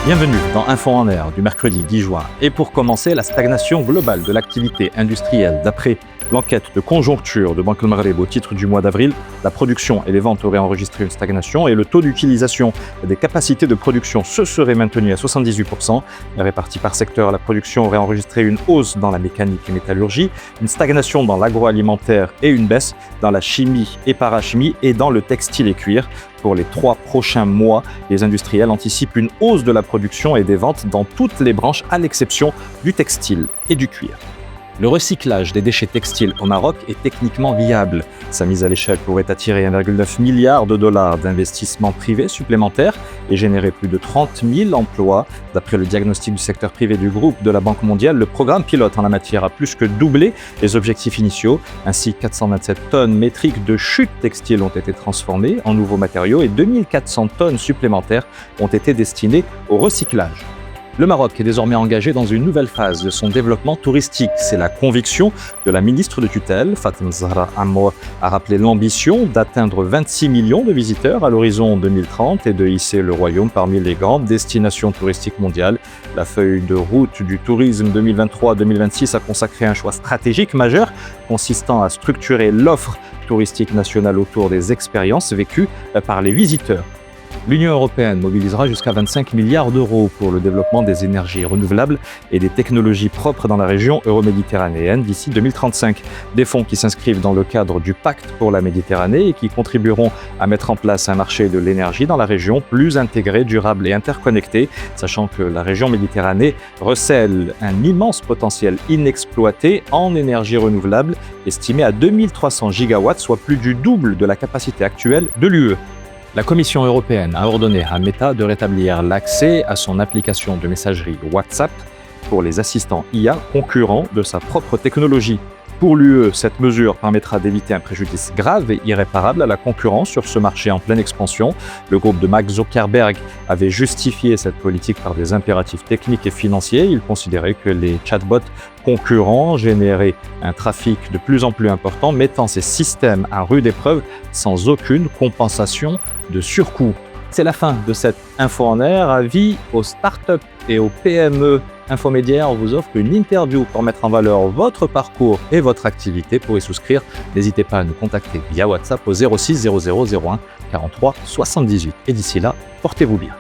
Bienvenue dans Info en Air du mercredi 10 juin. Et pour commencer, la stagnation globale de l'activité industrielle. D'après l'enquête de conjoncture de Banque El Maghreb au titre du mois d'avril, la production et les ventes auraient enregistré une stagnation et le taux d'utilisation des capacités de production se serait maintenu à 78%. Réparti par secteur, la production aurait enregistré une hausse dans la mécanique et métallurgie, une stagnation dans l'agroalimentaire et une baisse dans la chimie et parachimie et dans le textile et cuir. Pour les 3 prochains mois, les industriels anticipent une hausse de la production et des ventes dans toutes les branches à l'exception du textile et du cuir. Le recyclage des déchets textiles au Maroc est techniquement viable. Sa mise à l'échelle pourrait attirer 1,9 milliard de dollars d'investissements privés supplémentaires et générer plus de 30 000 emplois. D'après le diagnostic du secteur privé du groupe de la Banque mondiale, le programme pilote en la matière a plus que doublé les objectifs initiaux. Ainsi, 427 tonnes métriques de chutes textiles ont été transformées en nouveaux matériaux et 2400 tonnes supplémentaires ont été destinées au recyclage. Le Maroc est désormais engagé dans une nouvelle phase de son développement touristique. C'est la conviction de la ministre de tutelle, Fatem Zahra Amour, a rappelé l'ambition d'atteindre 26 millions de visiteurs à l'horizon 2030 et de hisser le royaume parmi les grandes destinations touristiques mondiales. La feuille de route du tourisme 2023-2026 a consacré un choix stratégique majeur consistant à structurer l'offre touristique nationale autour des expériences vécues par les visiteurs. L'Union européenne mobilisera jusqu'à 25 milliards d'euros pour le développement des énergies renouvelables et des technologies propres dans la région euro-méditerranéenne d'ici 2035. Des fonds qui s'inscrivent dans le cadre du Pacte pour la Méditerranée et qui contribueront à mettre en place un marché de l'énergie dans la région plus intégré, durable et interconnecté, sachant que la région Méditerranée recèle un immense potentiel inexploité en énergie renouvelable, estimé à 2300 gigawatts, soit plus du double de la capacité actuelle de l'UE. La Commission européenne a ordonné à Meta de rétablir l'accès à son application de messagerie WhatsApp pour les assistants IA concurrents de sa propre technologie. Pour l'UE, cette mesure permettra d'éviter un préjudice grave et irréparable à la concurrence sur ce marché en pleine expansion. Le groupe de Mark Zuckerberg avait justifié cette politique par des impératifs techniques et financiers. Il considérait que les chatbots concurrents généraient un trafic de plus en plus important, mettant ces systèmes à rude épreuve sans aucune compensation de surcoût. C'est la fin de cette Info en Air. Avis aux startups et aux PME. Infomédiaire vous offre une interview pour mettre en valeur votre parcours et votre activité. Pour y souscrire, n'hésitez pas à nous contacter via WhatsApp au 06 00 01 43 78. Et d'ici là, portez-vous bien.